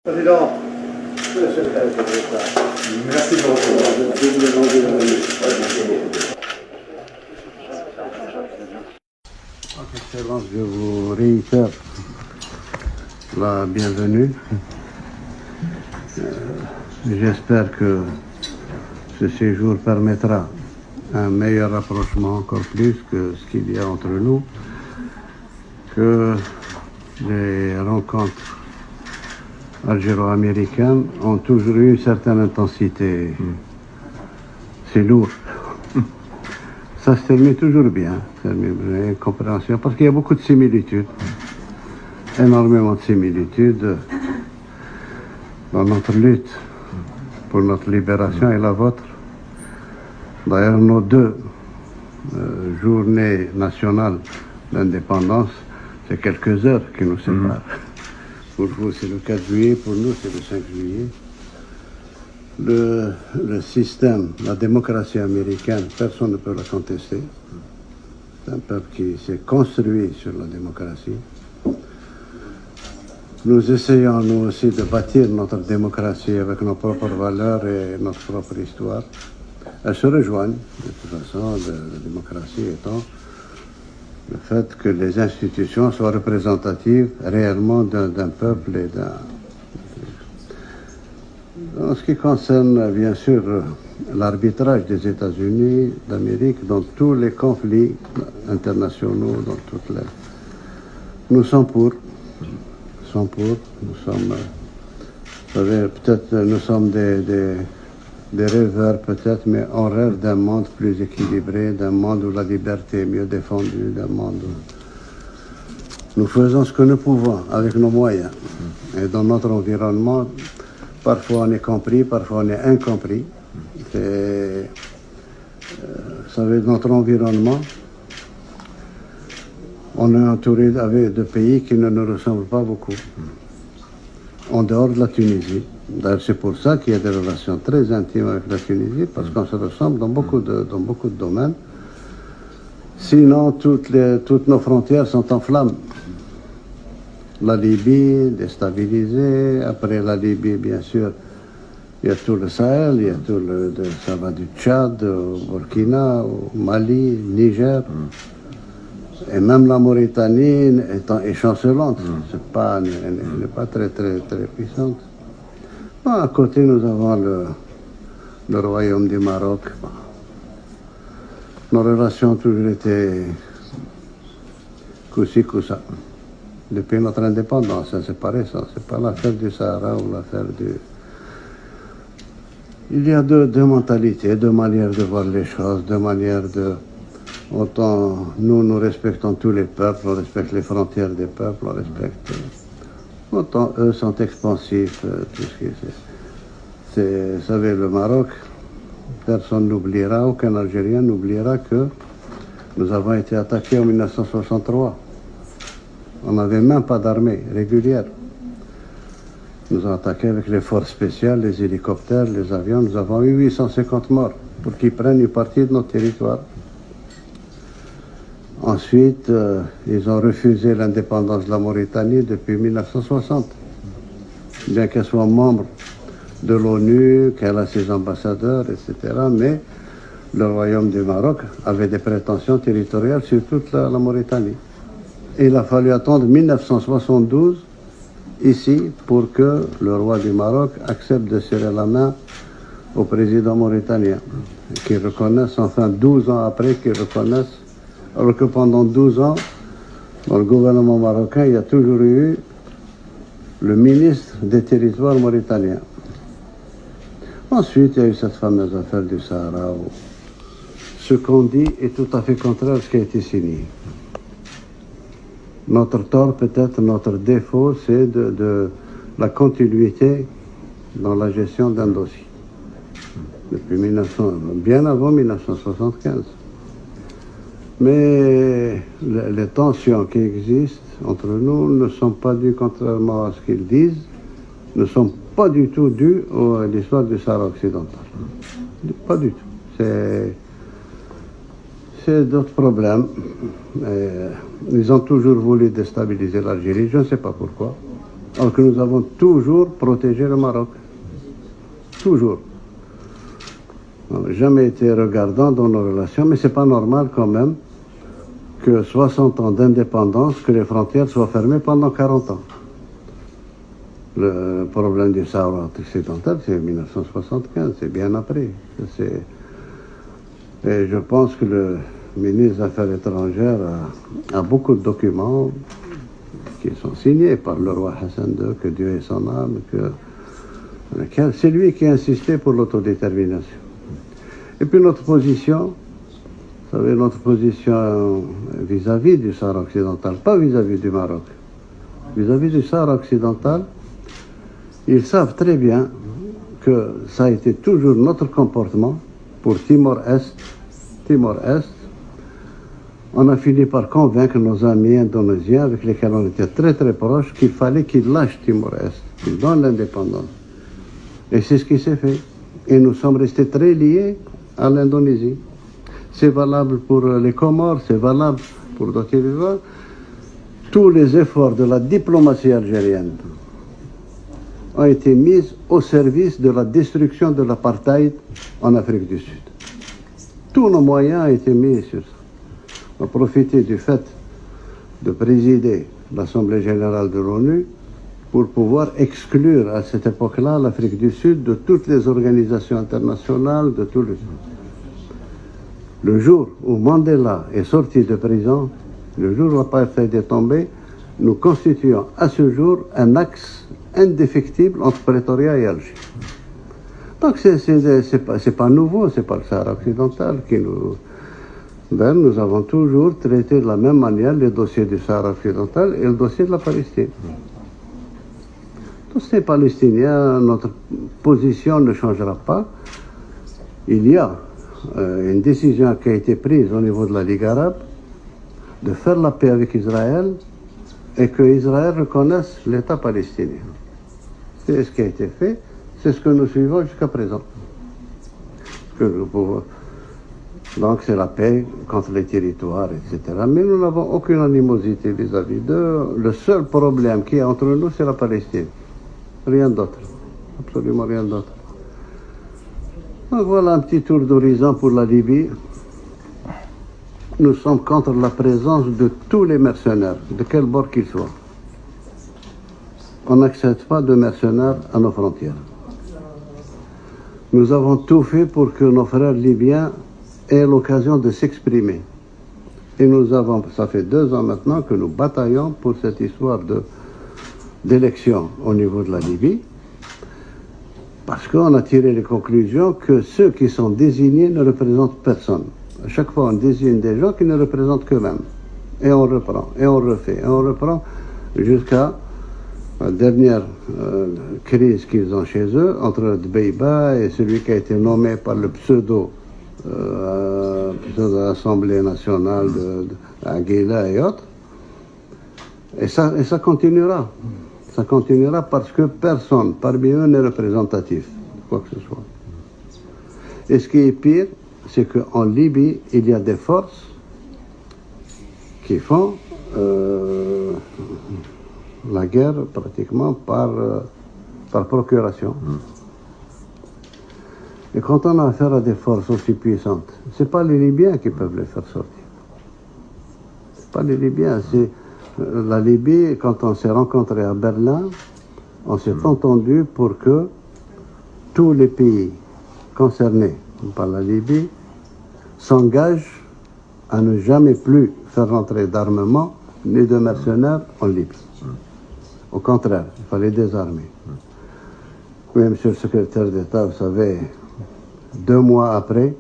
Président, monsieur le secrétaire d'État. Merci de recevoir. Excellence, je vous réitère la bienvenue. J'espère que ce séjour permettra un meilleur rapprochement, encore plus que ce qu'il y a entre nous, que les rencontres algéro-américaines ont toujours eu une certaine intensité. C'est lourd. Ça se termine toujours bien, une compréhension, parce qu'il y a beaucoup de similitudes, énormément de similitudes dans notre lutte pour notre libération et la vôtre. D'ailleurs, nos deux journées nationales d'indépendance, c'est quelques heures qui nous séparent. Pour vous, c'est le 4 juillet, pour nous, c'est le 5 juillet. Le système, la démocratie américaine, personne ne peut la contester. C'est un peuple qui s'est construit sur la démocratie. Nous essayons, nous aussi, de bâtir notre démocratie avec nos propres valeurs et notre propre histoire. Elles se rejoignent, de toute façon, la démocratie étant le fait que les institutions soient représentatives réellement d'un peuple et d'un... En ce qui concerne, bien sûr, l'arbitrage des États-Unis d'Amérique dans tous les conflits internationaux, dans toutes les... Nous sommes pour. Nous sommes, vous savez, peut-être nous sommes des rêveurs, peut-être, mais on rêve d'un monde plus équilibré, d'un monde où la liberté est mieux défendue, d'un monde où nous faisons ce que nous pouvons avec nos moyens. Et dans notre environnement, parfois on est compris, parfois on est incompris. Vous savez, notre environnement, on est entouré de pays qui ne nous ressemblent pas beaucoup, en dehors de la Tunisie. D'ailleurs, c'est pour ça qu'il y a des relations très intimes avec la Tunisie, parce qu'on se ressemble dans beaucoup de domaines. Sinon, toutes nos frontières sont en flammes. La Libye, déstabilisée. Après la Libye, bien sûr, il y a tout le Sahel, il y a tout ça va du Tchad au Burkina, au Mali, Niger. Et même la Mauritanie est chancelante. Elle n'est pas très puissante. Bon, à côté, nous avons le royaume du Maroc. Bon. Nos relations ont toujours été coup-ci, coup-ça. Depuis notre indépendance, c'est pas récent. C'est pas l'affaire du Sahara ou l'affaire du... Il y a deux mentalités, deux manières de voir les choses, deux manières de... Autant nous respectons tous les peuples, on respecte les frontières des peuples, on respecte... Autant eux sont expansifs, tout ce qui c'est... Vous savez, le Maroc, personne n'oubliera, aucun Algérien n'oubliera que nous avons été attaqués en 1963. On n'avait même pas d'armée régulière. Nous avons attaqué avec les forces spéciales, les hélicoptères, les avions. Nous avons eu 850 morts pour qu'ils prennent une partie de notre territoire. Ensuite, ils ont refusé l'indépendance de la Mauritanie depuis 1960. Bien qu'elle soit membre de l'ONU, qu'elle a ses ambassadeurs, etc. Mais le royaume du Maroc avait des prétentions territoriales sur toute la Mauritanie. Et il a fallu attendre 1972, ici, pour que le roi du Maroc accepte de serrer la main au président mauritanien. Qu'il reconnaisse, enfin 12 ans après, qu'il reconnaisse. Alors que pendant 12 ans, dans le gouvernement marocain, il y a toujours eu le ministre des territoires mauritaniens. Ensuite, il y a eu cette fameuse affaire du Sahara où ce qu'on dit est tout à fait contraire à ce qui a été signé. Notre tort, peut-être, notre défaut, c'est de la continuité dans la gestion d'un dossier. Depuis bien avant 1975. Mais les tensions qui existent entre nous ne sont pas dues, contrairement à ce qu'ils disent, ne sont pas du tout dues à l'histoire du Sahara occidental. Pas du tout. C'est d'autres problèmes. Ils ont toujours voulu déstabiliser l'Algérie, je ne sais pas pourquoi. alors que nous avons toujours protégé le Maroc. Toujours. On n'a jamais été regardant dans nos relations, mais c'est pas normal quand même que 60 ans d'indépendance, que les frontières soient fermées pendant 40 ans. Le problème du Sahara occidental, c'est 1975, c'est bien après. Et je pense que le ministre des Affaires étrangères a beaucoup de documents qui sont signés par le roi Hassan II, que Dieu ait son âme, c'est lui qui a insisté pour l'autodétermination. Et puis notre position, vous savez, notre position vis-à-vis du Sahara occidental, pas vis-à-vis du Maroc, vis-à-vis du Sahara occidental, ils savent très bien que ça a été toujours notre comportement pour Timor-Est. Timor-Est, on a fini par convaincre nos amis indonésiens avec lesquels on était très très proches qu'il fallait qu'ils lâchent Timor-Est, qu'ils donnent l'indépendance. Et c'est ce qui s'est fait. Et nous sommes restés très liés à l'Indonésie. C'est valable pour les Comores, c'est valable pour d'autres territoires. Tous les efforts de la diplomatie algérienne ont été mis au service de la destruction de l'apartheid en Afrique du Sud. Tous nos moyens ont été mis sur ça. On a profité du fait de présider l'Assemblée générale de l'ONU pour pouvoir exclure à cette époque-là l'Afrique du Sud de toutes les organisations internationales, de tous les... Le jour où Mandela est sorti de prison, le jour où l'apartheid est tombé, nous constituons à ce jour un axe indéfectible entre Pretoria et Alger. Donc c'est pas nouveau, c'est pas le Sahara occidental qui nous... Ben, nous avons toujours traité de la même manière les dossiers du Sahara occidental et le dossier de la Palestine. Tous ces Palestiniens, notre position ne changera pas. Il y a une décision qui a été prise au niveau de la Ligue arabe de faire la paix avec Israël et que Israël reconnaisse l'État palestinien. C'est ce qui a été fait, c'est ce que nous suivons jusqu'à présent. Donc c'est la paix contre les territoires, etc. Mais nous n'avons aucune animosité vis-à-vis d'eux. Le seul problème qu'il y a entre nous, c'est la Palestine. Rien d'autre. Absolument rien d'autre. Donc voilà un petit tour d'horizon pour la Libye. Nous sommes contre la présence de tous les mercenaires, de quel bord qu'ils soient. On n'accepte pas de mercenaires à nos frontières. Nous avons tout fait pour que nos frères libyens aient l'occasion de s'exprimer. Et nous avons, ça fait 2 ans maintenant que nous bataillons pour cette histoire d'élection au niveau de la Libye, parce qu'on a tiré les conclusions que ceux qui sont désignés ne représentent personne. À chaque fois, on désigne des gens qui ne représentent qu'eux-mêmes. Et on reprend, et on refait, et on reprend jusqu'à la dernière crise qu'ils ont chez eux, entre Dbeiba et celui qui a été nommé par le pseudo-Assemblée nationale d'Aguila et autres. Et ça continuera. Ça continuera parce que personne parmi eux n'est représentatif de quoi que ce soit. Et ce qui est pire, c'est qu'en Libye, il y a des forces qui font la guerre pratiquement par procuration. Et quand on a affaire à des forces aussi puissantes, ce n'est pas les Libyens qui peuvent les faire sortir. Ce n'est pas les Libyens, c'est la Libye. Quand on s'est rencontrés à Berlin, on s'est entendu pour que tous les pays concernés par la Libye s'engagent à ne jamais plus faire rentrer d'armement ni de mercenaires en Libye. Au contraire, il fallait désarmer. Oui, monsieur le secrétaire d'État, vous savez, 2 mois après,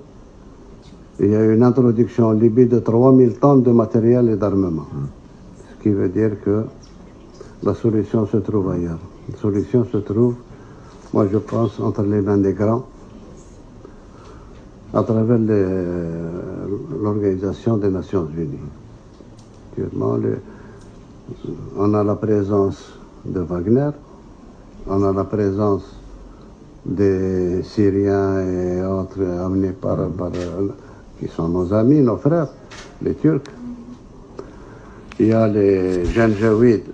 il y a eu une introduction en Libye de 3000 tonnes de matériel et d'armement. Ce qui veut dire que la solution se trouve ailleurs. La solution se trouve, moi je pense, entre les mains des grands, à travers l'Organisation des Nations Unies. Actuellement, on a la présence de Wagner, on a la présence des Syriens et autres amenés qui sont nos amis, nos frères, les Turcs. Il y a les Janjaouides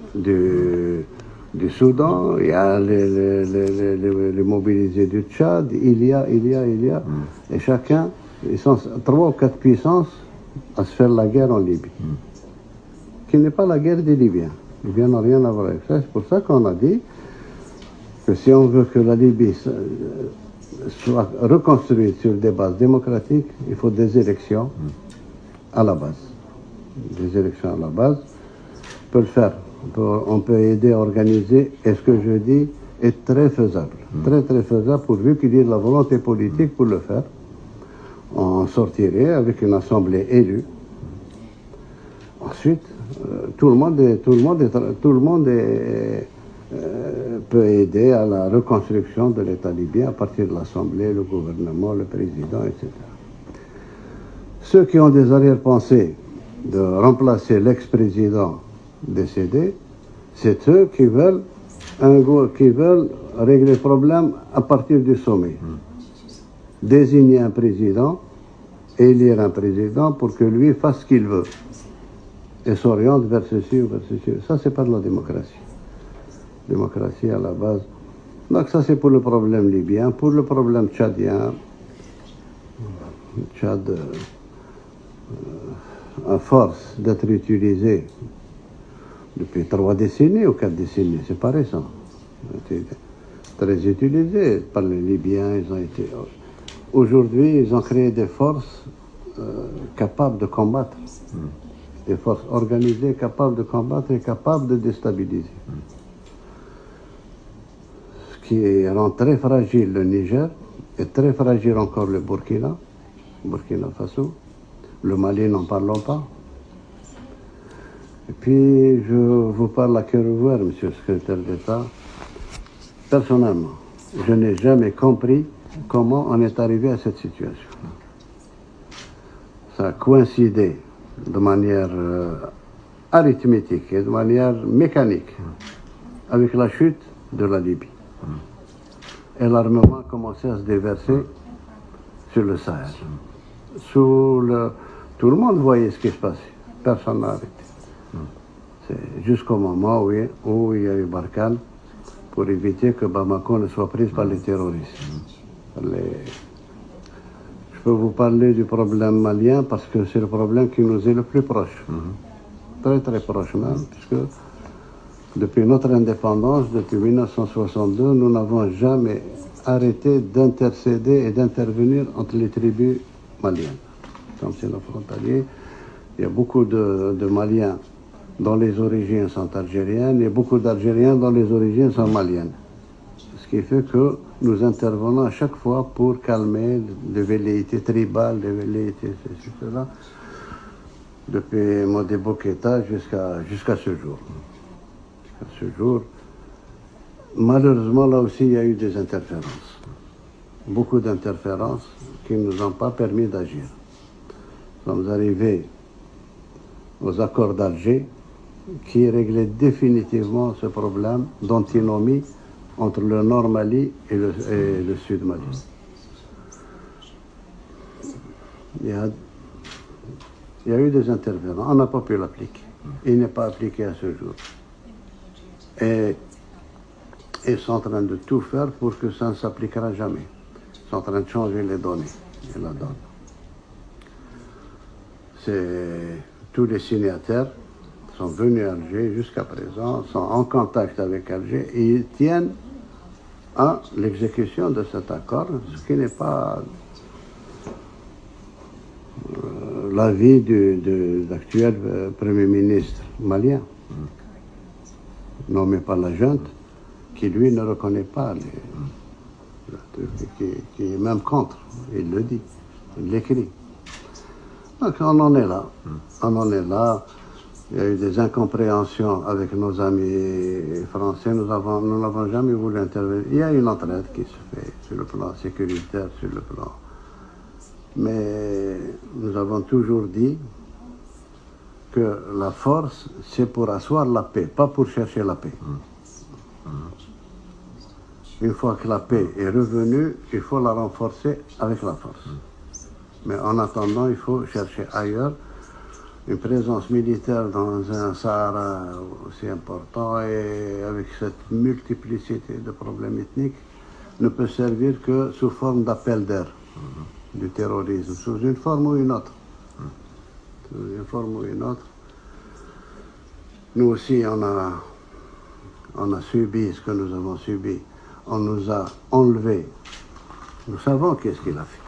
du Soudan, il y a les mobilisés du Tchad, il y a. Et chacun, ils sont 3 ou 4 puissances à se faire la guerre en Libye. Qui n'est pas la guerre des Libyens. Les Libyens n'ont rien à voir avec ça. C'est pour ça qu'on a dit que si on veut que la Libye soit reconstruite sur des bases démocratiques, il faut des élections à la base. Des élections à la base. On peut le faire. On peut aider à organiser. Et ce que je dis est très faisable. Très faisable pourvu qu'il y ait de la volonté politique pour le faire. On sortirait avec une assemblée élue. Ensuite, tout le monde peut aider à la reconstruction de l'État libyen à partir de l'Assemblée, le gouvernement, le président, etc. Ceux qui ont des arrière-pensées de remplacer l'ex-président décédé, c'est ceux qui veulent régler le problème à partir du sommet. Désigner un président, élire un président pour que lui fasse ce qu'il veut et s'oriente vers ceci ou vers ceci. Ça, c'est pas de la démocratie. Démocratie à la base. Donc ça, c'est pour le problème libyen. Pour le problème tchadien, Tchad, à force d'être utilisé depuis 3 décennies ou 4 décennies, c'est pas récent. Très utilisé par les Libyens. Aujourd'hui, ils ont créé des forces capables de combattre. Des forces organisées capables de combattre et capables de déstabiliser. Ce qui rend très fragile le Niger et très fragile encore le Burkina Faso. Le Mali, n'en parlons pas. Et puis, je vous parle à cœur ouvert, monsieur le secrétaire d'État. Personnellement, je n'ai jamais compris comment on est arrivé à cette situation. Ça a coïncidé de manière arithmétique et de manière mécanique avec la chute de la Libye. Et l'armement a commencé à se déverser sur le Sahel. Tout le monde voyait ce qui se passait. Personne n'a arrêté. C'est jusqu'au moment où il y a eu Barkhane pour éviter que Bamako ne soit prise par les terroristes. Je peux vous parler du problème malien parce que c'est le problème qui nous est le plus proche. Très proche même, puisque depuis notre indépendance, depuis 1962, nous n'avons jamais arrêté d'intercéder et d'intervenir entre les tribus maliennes. Comme c'est nos frontaliers, il y a beaucoup de Maliens dont les origines sont algériennes et beaucoup d'Algériens dont les origines sont maliennes. Ce qui fait que nous intervenons à chaque fois pour calmer les velléités tribales, les velléités ceci, cela, depuis Modibo Keïta jusqu'à ce jour. Jusqu'à ce jour. Malheureusement, là aussi, il y a eu des interférences. Beaucoup d'interférences qui ne nous ont pas permis d'agir. Nous sommes arrivés aux accords d'Alger qui réglaient définitivement ce problème d'antinomie entre le nord Mali et le sud Mali. Il y a eu des intervenants, on n'a pas pu l'appliquer. Il n'est pas appliqué à ce jour. Et ils sont en train de tout faire pour que ça ne s'appliquera jamais. Ils sont en train de changer les données et la donne. Tous les signataires sont venus à Alger jusqu'à présent, sont en contact avec Alger et ils tiennent à l'exécution de cet accord, ce qui n'est pas l'avis de l'actuel Premier ministre malien, nommé par la junte, qui lui ne reconnaît pas, qui est même contre, il le dit, il l'écrit. Donc on en est là, Il y a eu des incompréhensions avec nos amis français, nous n'avons jamais voulu intervenir. Il y a une entraide qui se fait sur le plan sécuritaire, sur le plan. Mais nous avons toujours dit que la force, c'est pour asseoir la paix, pas pour chercher la paix. Une fois que la paix est revenue, il faut la renforcer avec la force. Mais en attendant, il faut chercher ailleurs une présence militaire dans un Sahara aussi important et avec cette multiplicité de problèmes ethniques ne peut servir que sous forme d'appel d'air du terrorisme, sous une forme ou une autre. Sous une forme ou une autre. Nous aussi, on a subi ce que nous avons subi. On nous a enlevé. Nous savons qu'est-ce qu'il a fait.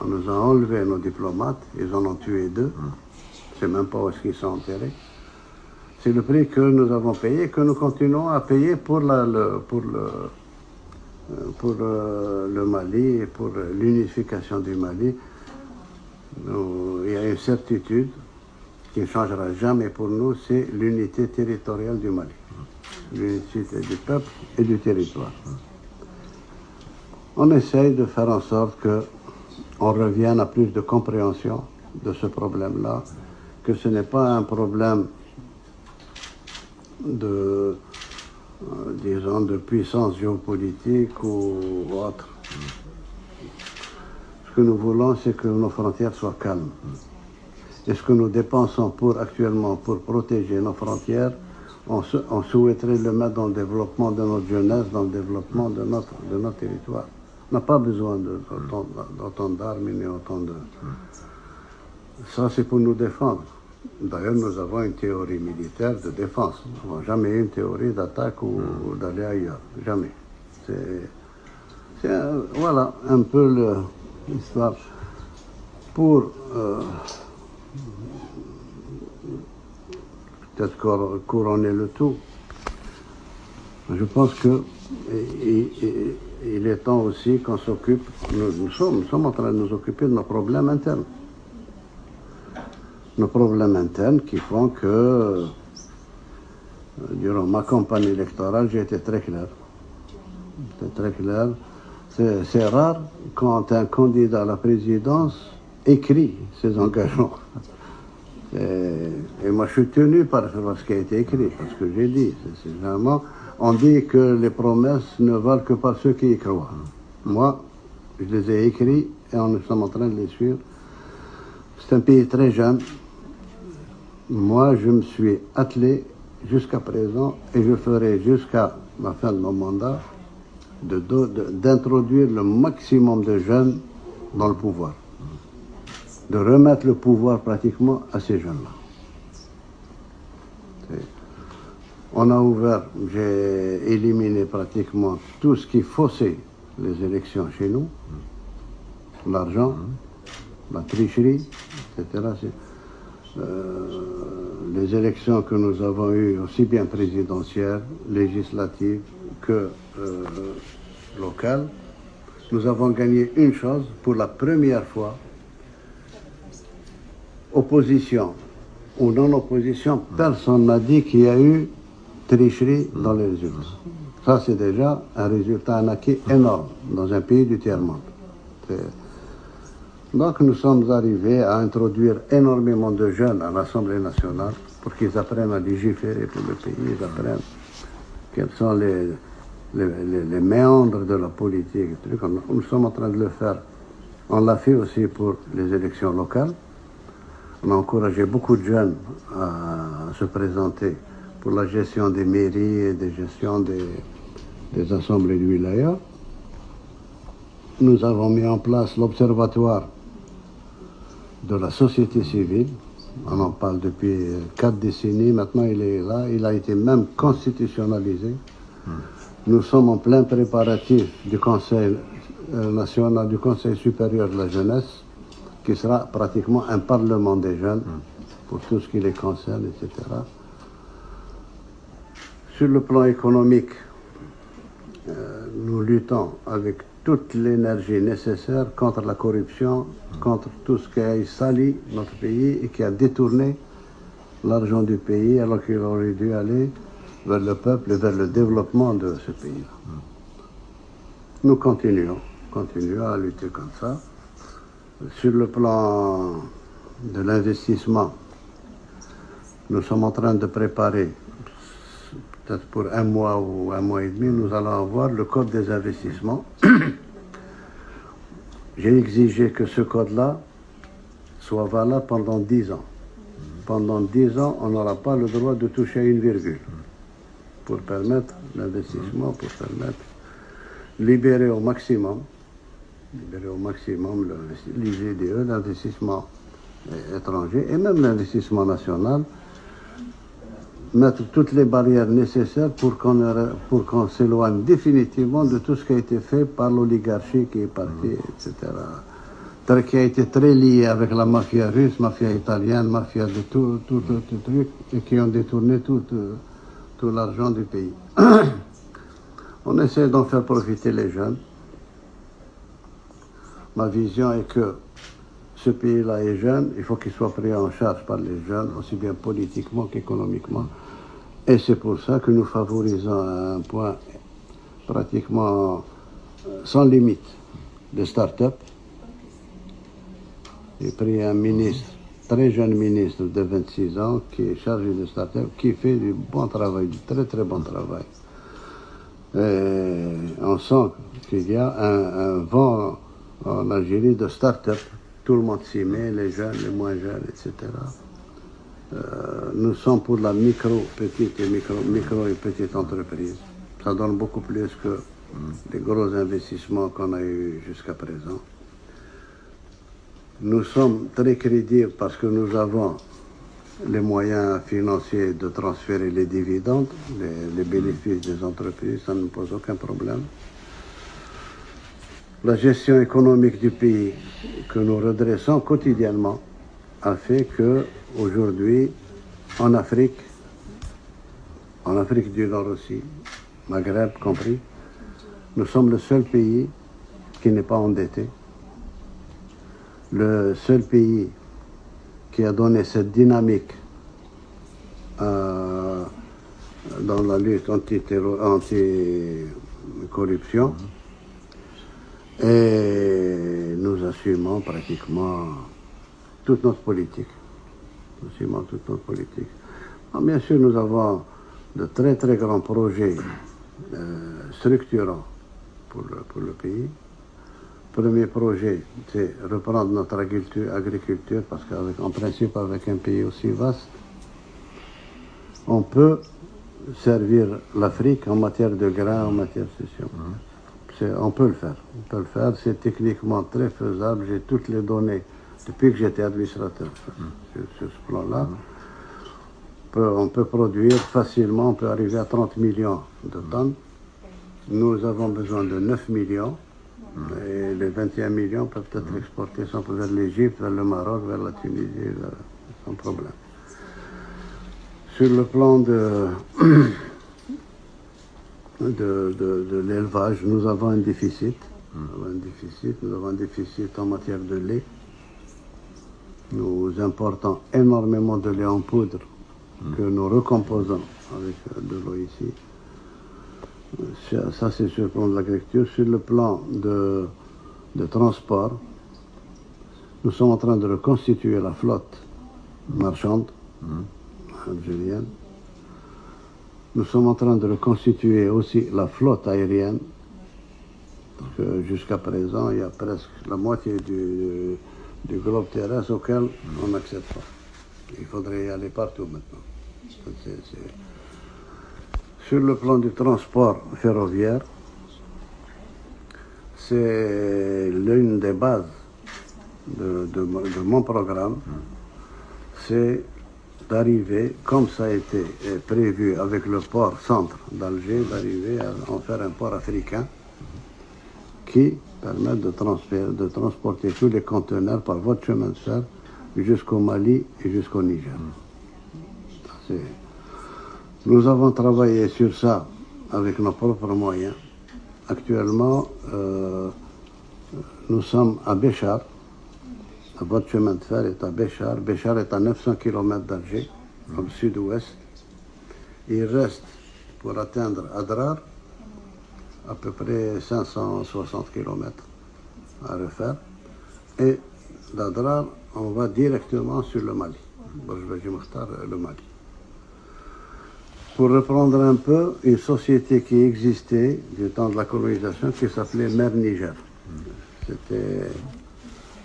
On nous a enlevé nos diplomates, ils en ont tué 2. Je ne sais même pas où est-ce qu'ils sont enterrés. C'est le prix que nous avons payé, que nous continuons à payer pour le Mali et pour l'unification du Mali. Il y a une certitude qui ne changera jamais pour nous, c'est l'unité territoriale du Mali. L'unité du peuple et du territoire. On essaye de faire en sorte qu'on revienne à plus de compréhension de ce problème-là, que ce n'est pas un problème de, disons, de puissance géopolitique ou autre. Ce que nous voulons, c'est que nos frontières soient calmes. Et ce que nous dépensons actuellement pour protéger nos frontières, on souhaiterait le mettre dans le développement de notre jeunesse, dans le développement de notre territoire. On n'a pas besoin d'autant d'armes ni autant de... Ça, c'est pour nous défendre. D'ailleurs, nous avons une théorie militaire de défense. Nous n'avons jamais eu une théorie d'attaque ou d'aller ailleurs. Jamais. Voilà un peu l'histoire. Pour peut-être couronner le tout, je pense que il est temps aussi qu'on s'occupe, nous sommes en train de nous occuper de nos problèmes internes. Nos problèmes internes qui font que, durant ma campagne électorale, j'ai été très clair. C'était très clair. C'est rare quand un candidat à la présidence écrit ses engagements. Et moi, je suis tenu par ce qui a été écrit, parce que j'ai dit. C'est généralement, on dit que les promesses ne valent que par ceux qui y croient. Moi, je les ai écrits et nous sommes en train de les suivre. C'est un pays très jeune. Moi, je me suis attelé jusqu'à présent et je ferai jusqu'à la fin de mon mandat d'introduire le maximum de jeunes dans le pouvoir. De remettre le pouvoir pratiquement à ces jeunes-là. On a ouvert, j'ai éliminé pratiquement tout ce qui faussait les élections chez nous, l'argent, la tricherie, etc. Les élections que nous avons eues, aussi bien présidentielles, législatives que locales, nous avons gagné une chose, pour la première fois, opposition ou non-opposition, personne n'a dit qu'il y a eu tricherie dans les résultats. Ça, c'est déjà un résultat, un acquis énorme dans un pays du tiers-monde. Donc, nous sommes arrivés à introduire énormément de jeunes à l'Assemblée nationale pour qu'ils apprennent à légiférer pour le pays, ils apprennent quels sont les méandres de la politique. Nous sommes en train de le faire. On l'a fait aussi pour les élections locales. On a encouragé beaucoup de jeunes à se présenter pour la gestion des mairies et des gestions des assemblées de wilaya. Nous avons mis en place l'observatoire de la société civile. On en parle depuis 4 décennies. Maintenant, il est là. Il a été même constitutionnalisé. Nous sommes en plein préparatif du Conseil national, du Conseil supérieur de la jeunesse, qui sera pratiquement un parlement des jeunes pour tout ce qui les concerne, etc. Sur le plan économique, nous luttons avec toute l'énergie nécessaire contre la corruption, contre tout ce qui a sali notre pays et qui a détourné l'argent du pays alors qu'il aurait dû aller vers le peuple et vers le développement de ce pays-là. Nous continuons à lutter comme ça. Sur le plan de l'investissement, nous sommes en train de préparer, peut-être pour 1 mois ou 1 mois et demi, nous allons avoir le code des investissements. J'ai exigé que ce code-là soit valable pendant 10 ans. pendant 10 ans, on n'aura pas le droit de toucher une virgule pour permettre l'investissement, pour permettre libérer au maximum les IDE, l'investissement étranger et même l'investissement national, mettre toutes les barrières nécessaires pour qu'on s'éloigne définitivement de tout ce qui a été fait par l'oligarchie qui est partie, etc. Qui a été très lié avec la mafia russe, mafia italienne, mafia de tout truc, et qui ont détourné tout l'argent du pays. On essaie d'en faire profiter les jeunes. Ma vision est que ce pays-là est jeune, il faut qu'il soit pris en charge par les jeunes, aussi bien politiquement qu'économiquement. Et c'est pour ça que nous favorisons à un point pratiquement sans limite de start-up. J'ai pris un ministre, très jeune ministre de 26 ans, qui est chargé de start-up, qui fait du bon travail, du très très bon travail. Et on sent qu'il y a un vent en Algérie de start-up. Tout le monde s'y met, les jeunes, les moins jeunes, etc. Nous sommes pour la micro et petite entreprise. Ça donne beaucoup plus que les gros investissements qu'on a eus jusqu'à présent. Nous sommes très crédibles parce que nous avons les moyens financiers de transférer les dividendes, les bénéfices des entreprises, ça ne pose aucun problème. La gestion économique du pays que nous redressons quotidiennement a fait que aujourd'hui, en Afrique du Nord aussi, Maghreb compris, nous sommes le seul pays qui n'est pas endetté, le seul pays qui a donné cette dynamique dans la lutte anti-corruption. Et nous assumons pratiquement toute notre politique. Alors, bien sûr, nous avons de très très grands projets structurants pour le pays. Premier projet, c'est reprendre notre agriculture, parce qu'en principe, avec un pays aussi vaste, on peut servir l'Afrique en matière de grains, en matière de session. On peut le faire. C'est techniquement très faisable. J'ai toutes les données depuis que j'étais administrateur sur ce plan-là. On peut produire facilement, on peut arriver à 30 millions de tonnes. Nous avons besoin de 9 millions. Et les 21 millions peuvent être exportés vers l'Égypte, vers le Maroc, vers la Tunisie, sans problème. Sur le plan de l'élevage, nous avons un déficit. Nous avons un déficit en matière de lait. Nous importons énormément de lait en poudre que nous recomposons avec de l'eau ici. Ça, c'est sur le plan de l'agriculture. Sur le plan de transport, nous sommes en train de reconstituer la flotte marchande algérienne. Nous sommes en train de reconstituer aussi la flotte aérienne, parce que jusqu'à présent, il y a presque la moitié du globe terrestre auquel on n'accède pas. Il faudrait y aller partout maintenant. Sur le plan du transport ferroviaire, c'est l'une des bases de mon programme, c'est d'arriver, comme ça a été prévu avec le port centre d'Alger, d'arriver à en faire un port africain qui permet de transporter tous les conteneurs par voie de chemin de fer jusqu'au Mali et jusqu'au Niger. Nous avons travaillé sur ça avec nos propres moyens. Actuellement, nous sommes à Béchar. La voie de chemin de fer est à Béchar. Béchar est à 900 km d'Alger, dans le sud-ouest. Il reste, pour atteindre Adrar, à peu près 560 km à refaire. Et d'Adrar, on va directement sur le Mali. Le Mali. Pour reprendre un peu, une société qui existait du temps de la colonisation qui s'appelait Mer Niger. C'était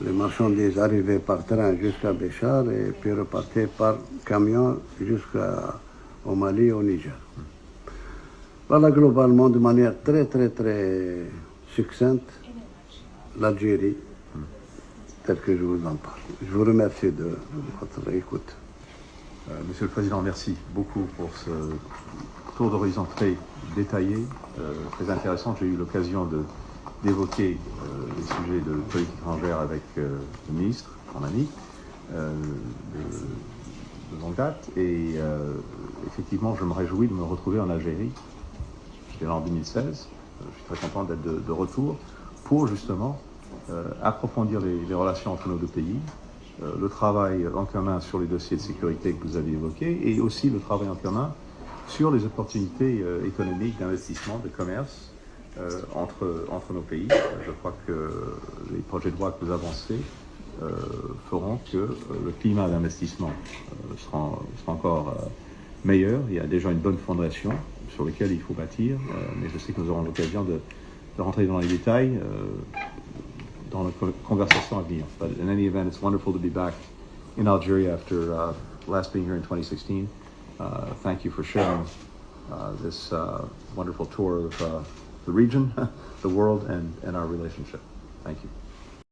Les marchandises arrivaient par train jusqu'à Béchar et puis repartaient par camion jusqu'au Mali et au Niger. Voilà globalement, de manière très très très succincte, l'Algérie, telle que je vous en parle. Je vous remercie de votre écoute. Monsieur le Président, merci beaucoup pour ce tour d'horizon très détaillé, très intéressant. J'ai eu l'occasion d'évoquer les sujets de politique étrangère avec le ministre, mon ami, de longue date. Et effectivement, je me réjouis de me retrouver en Algérie. J'étais là en 2016. Je suis très content d'être de retour pour justement approfondir les relations entre nos deux pays, le travail en commun sur les dossiers de sécurité que vous avez évoqués et aussi le travail en commun sur les opportunités économiques, d'investissement, de commerce entre nos pays. Je crois que les projets de loi que vous avancez feront que le climat d'investissement sera encore meilleur. Il y a déjà une bonne fondation sur laquelle il faut bâtir, mais je sais que nous aurons l'occasion de rentrer dans les détails dans la conversation à venir. But in any event, it's wonderful to be back in Algeria after last being here in 2016. Thank you for sharing this wonderful tour of the region, the world, and our relationship. Thank you.